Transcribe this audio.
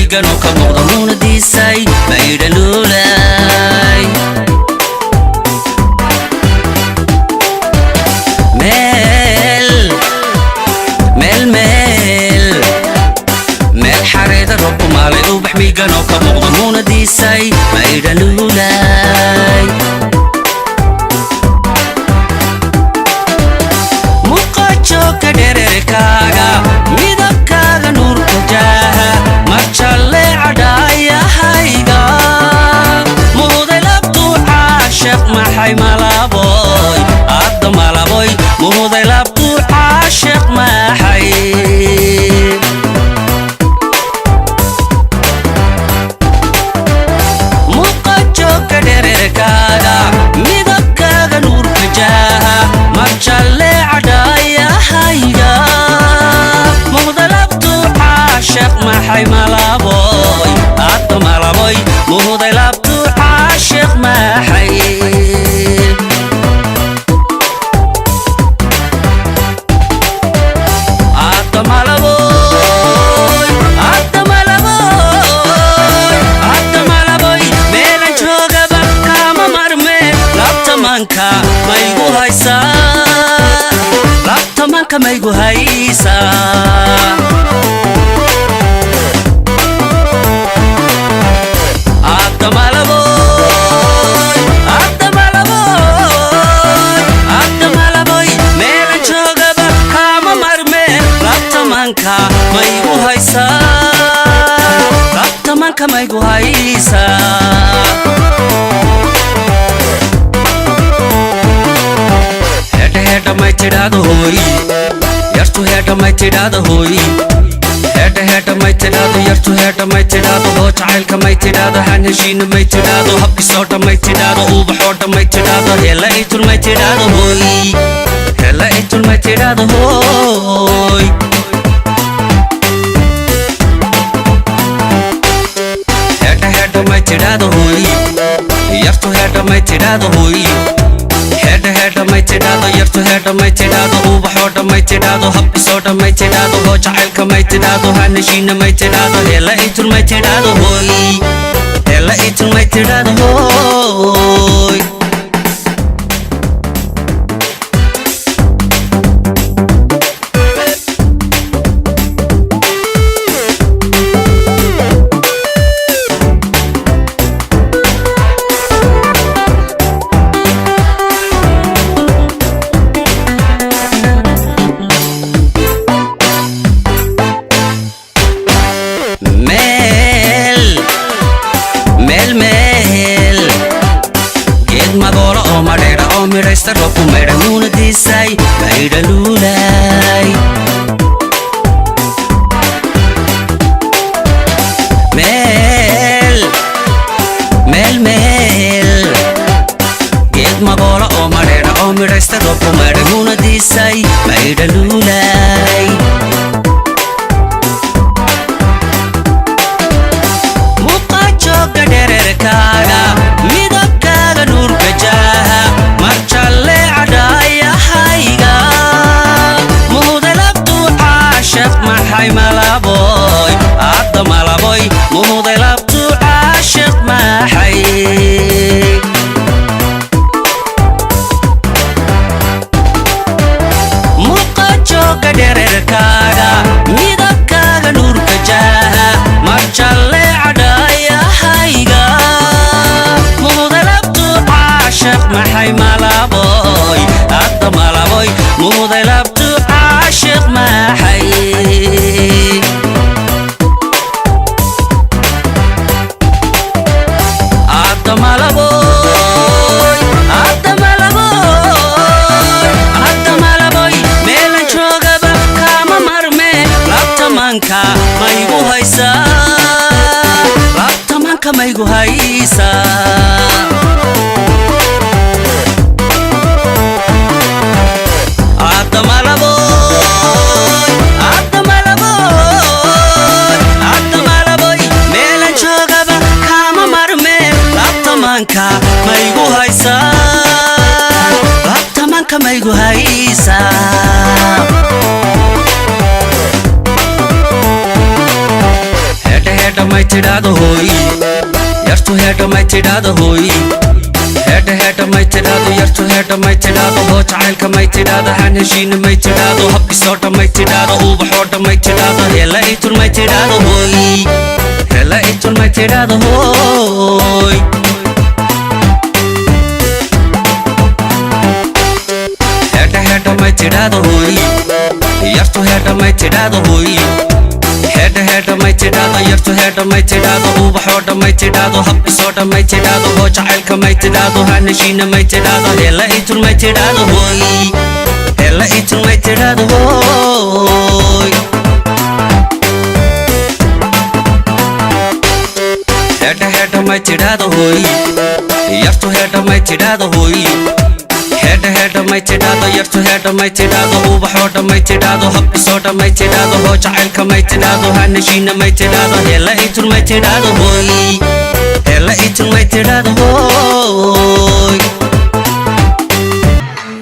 miigano ka muuqda muunadiisay mayda luulay meel xareeda roobku maalay ubax miigano ka muuqda muunadiisay mayda luulay muuqajoogka dhererkaaga midabkaaga nuurka jaaha marjalle cadhaayahayga muuday labtuu caashiq maxay malaboy adda malaboy muuday labtuu caashiq maxay muuqajoogka dhererkaaga midabkaaga nuurka jaaha marjalle cadhaayahayga muuday labtuu caashiq maxay malaboy adda malaboy muuday labtuu caashiq maxay maygu haysaa labtamanka maygu haysaa adda malaboy meelan joogaba kama marmeen labtamanka maygu haysaa labtamanka maygu haysaa may tidhaado hooy yartu heedha may tidhaado hooy heedha may tidhaado yartu heedha may tidhaado hoo jacaylka may tidhaado haan heshiina may tidhaado habkisoodha may tidhaado ubaxoodha may tidhaado hela itul may tidhaado hooy hela itul may tidhaado hooy heedha may tidhaado hooy yartu heedha may tidhaado hooy heedha may tidhaado yartu heedha may tidhaado ubaxoodha may tidhaado habkisoodha may tidhaado hoo jacaylka may tidhaado haan heshiina may tidhaado hela itul may tidhaado hooy hela itul may tidhaado hooy geed magoola oo madheera oo midhaysta roobku maydha muunadiisay maydha luulay geed magoola oo madheera oo midhaysta roobku maydha muunadiisay maydha luulay muuqajoogga dhererkaaga midabkaaga nuurka jaaha marjalle cadhaayahayga muuday labtuu caashiq maxay malaboy adda malaboy muuday labtuu caashiq maxay muuqajoogga dhererkaaga midabkaaga nuurka jaaha marjalle cadhaayahayga muuday labtuu caashiq maxay malaboy adda malaboy muuday labtuu caashiq maxay adda malaboy meelan joogaba kama marmeen labtamanka maygu haysaa labtamanka maygu haysaa adda malaboy meelan joogaba kama marmeen labtamanka maygu haysaa labtamanka maygu haysaa may tidhaahdo hooy yartu heedha may tidhaahdo hooy heedha may tidhaahdo yartu heedha may tidhaahdo hoo jacaylka may tidhaahdo haan heshiina may tidhaahdo habkisoodha may tidhaahdo ubaxoodha may tidhaahdo hela itul may tidhaahdo hooy hela itul may tidhaahdo hooy heedha may tidhaahdo hooy yartu heedha may tidhaahdo hooy heedha may tidhaahdo yartu heedha may tidhaahdo ubaxoodha may tidhaahdo habkisoodha may tidhaahdo hoo jacaylka may tidhaahdo haan heshiina may tidhaahdo hela itul may tidhaahdo hooy hela itul may tidhaahdo hooy heedha may tidhaahdo hooy yartu heedha may tidhaahdo hooy heedha may tidhaahdo yartu heedha may tidhaahdo ubaxoodha may tidhaahdo habkisoodha may tidhaahdo hoo jacaylka may tidhaahdo haan heshiina may tidhaahdo hela itul may tidhaahdo hooy hela itul may tidhaahdo hooy